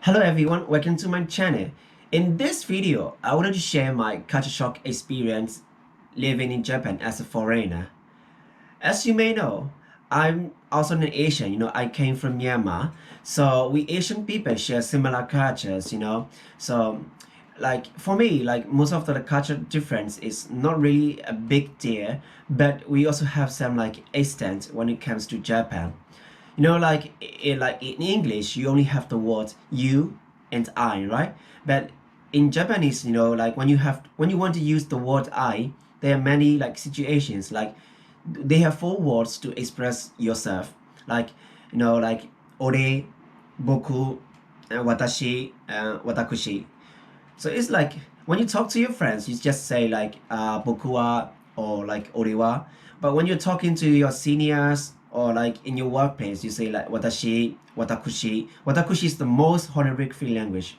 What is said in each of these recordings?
Hello everyone, welcome to my channel. In this video, I wanted to share my culture shock experience living in Japan as a foreigner. As you may know, I'm also an Asian, I came from Myanmar. So we Asian people share similar cultures, So for me, most of the culture difference is not really a big deal, but we also have some extent when it comes to Japan. In English, you only have the words you and I, right? But in Japanese, when you want to use the word I, there are many situations they have four words to express yourself, ore, boku, watashi, watakushi. So it's like when you talk to your friends, you just say boku wa or ore wa. But when you're talking to your seniors or in your workplace, you say watashi, watakushi. Watakushi is the most honorific language.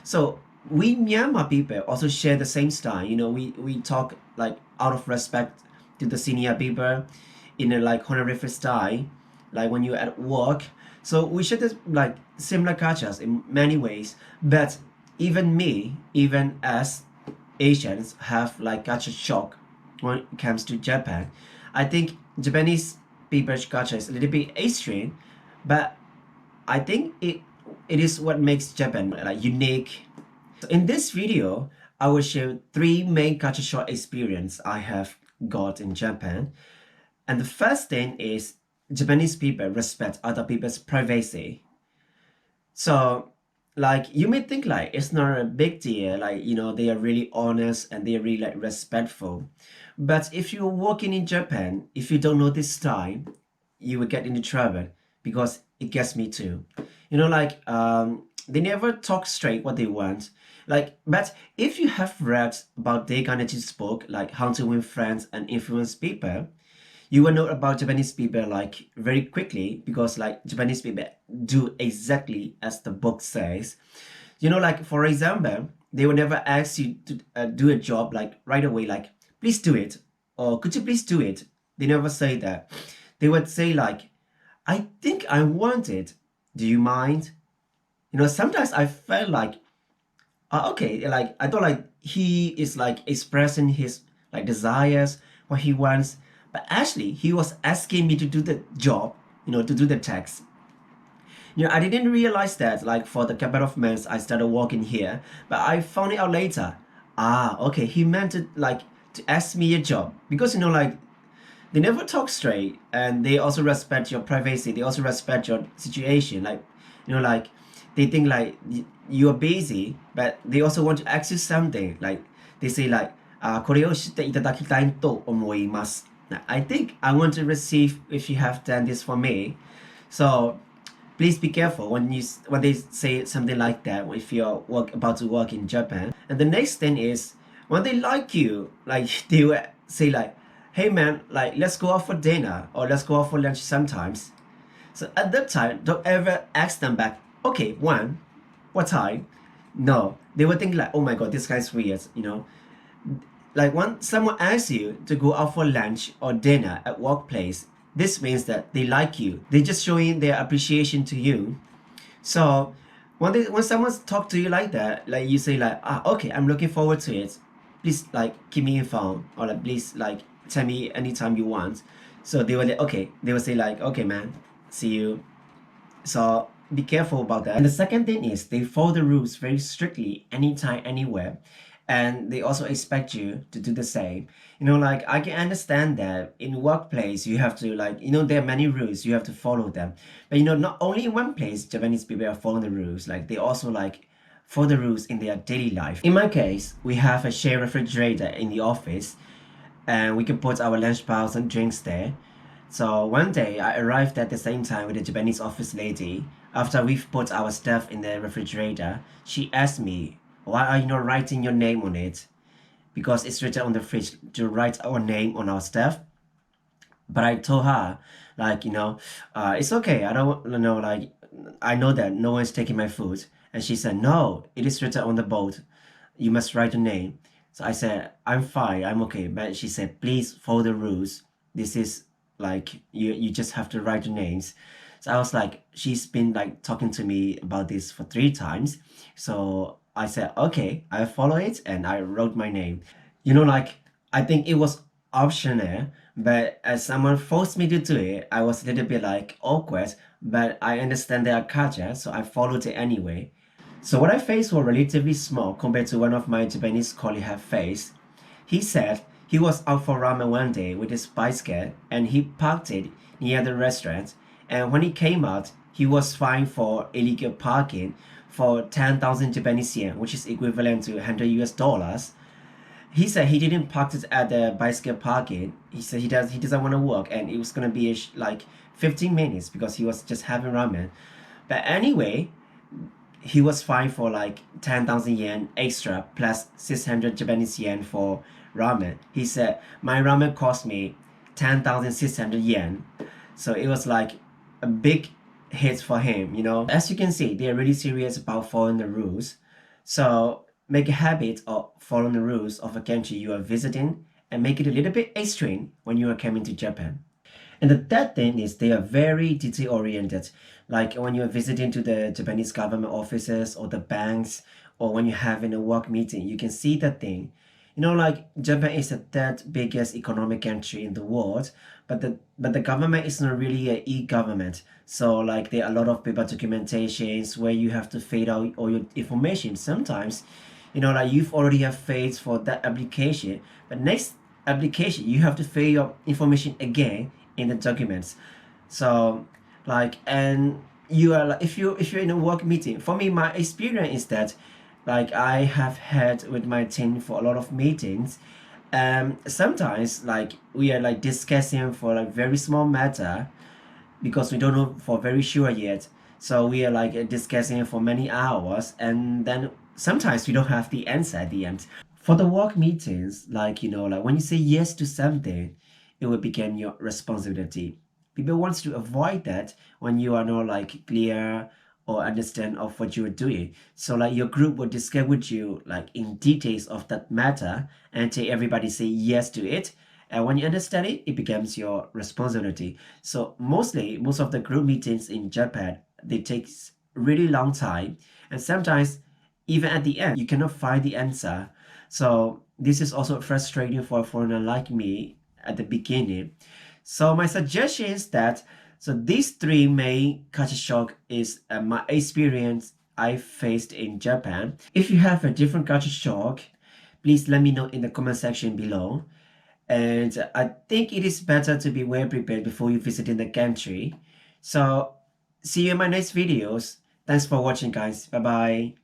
So we Myanmar people also share the same style. We talk out of respect to the senior people in a honorific style, when you're at work. So we share this similar cultures in many ways, but even as Asians have culture shock when it comes to Japan. I think Japanese people's culture is a little bit extreme, but I think it is what makes Japan unique. So in this video, I will share three main culture shock experience I have got in Japan. And the first thing is Japanese people respect other people's privacy. So you may think it's not a big deal, they are really honest and they are really respectful. But if you're working in Japan, if you don't know this style, you will get into trouble, because it gets me too. They never talk straight what they want. But if you have read about Dei Kanetsu's book, How to Win Friends and Influence People, you will know about Japanese people very quickly, because Japanese people do exactly as the book says. For example, they will never ask you to do a job right away, please do it, or could you please do it. They never say that. They would say I think I want it, do you mind? Sometimes I felt okay, I thought he is expressing his desires, what he wants, but actually he was asking me to do the job, to do the task. I didn't realize that for the couple of months I started working here, but I found it out later. Okay, he meant to ask me a job, because they never talk straight, and they also respect your privacy, they also respect your situation. They think you're busy, but they also want to ask you something. They say これをしていただきたいと思います. I think I want to receive if you have done this for me. So please be careful when they say something like that if you're about to work in Japan. And the next thing is, when they like you, they will say hey man, let's go out for dinner, or let's go out for lunch sometimes. So at that time, don't ever ask them back, okay, when? What time? No, they will think oh my god, this guy's weird, when someone asks you to go out for lunch or dinner at workplace, this means that they like you. They're just showing their appreciation to you. So when someone talk to you like that, you say okay, I'm looking forward to it. Please keep me informed, or please tell me anytime you want. So they will okay. They will say okay man, see you. So be careful about that. And the second thing is, they follow the rules very strictly anytime, anywhere. And they also expect you to do the same. I can understand that in workplace you have to there are many rules, you have to follow them. But not only in one place Japanese people are following the rules, they also follow the rules in their daily life. In my case, we have a shared refrigerator in the office, and we can put our lunch box and drinks there. So one day I arrived at the same time with a Japanese office lady. After we've put our stuff in the refrigerator, she asked me, why are you not writing your name on it? Because it's written on the fridge to write our name on our stuff. But I told her, it's okay. I don't know, I know that no one's taking my food. And she said, no, it is written on the board. You must write your name. So I said, I'm fine, I'm okay. But she said, please follow the rules. This is you just have to write your names. So I was like, she's been like talking to me about this for 3 times. So I said, okay, I follow it and I wrote my name. Like I think it was optional, but as someone forced me to do it, I was a little bit like awkward, but I understand their culture, so I followed it anyway. So what I faced were relatively small compared to one of my Japanese colleagues have faced. He said he was out for ramen one day with his bicycle and he parked it near the restaurant. And when he came out, he was fined for illegal parking for 10,000 Japanese yen, which is equivalent to 100 US dollars. He said he didn't park it at the bicycle parking. He said he doesn't want to walk and it was gonna be like 15 minutes because he was just having ramen. But anyway, he was fined for like 10,000 yen extra plus 600 Japanese yen for ramen. He said, my ramen cost me 10,600 yen. So it was like a big hit for him. As you can see, they're really serious about following the rules. So make a habit of following the rules of a country you are visiting and make it a little bit extreme when you are coming to Japan. And the third thing is they are very detail oriented. Like when you're visiting to the Japanese government offices or the banks or when you're having a work meeting, you can see that thing. Like Japan is the third biggest economic country in the world, but the government is not really a e-government. So like there are a lot of paper documentations where you have to fade out all your information. Sometimes, like you've already have fades for that application, but next application you have to fill your information again in the documents. So like and you are like if you're in a work meeting, for me my experience is that like I have had with my team for a lot of meetings. Sometimes like we are like discussing for like very small matter because we don't know for very sure yet. So we are like discussing for many hours, and then sometimes we don't have the answer at the end. For the work meetings, like when you say yes to something, it will become your responsibility. People wants to avoid that when you are not like clear or understand of what you are doing. So like your group will discuss with you like in details of that matter until everybody say yes to it. And when you understand it, it becomes your responsibility. So most of the group meetings in Japan, they take really long time. And sometimes even at the end, you cannot find the answer. So this is also frustrating for a foreigner like me at the beginning. So my suggestion is that these three main culture shock is my experience I faced in Japan. If you have a different culture shock, please let me know in the comment section below. And I think it is better to be well prepared before you visit in the country. So see you in my next videos. Thanks for watching, guys. Bye bye.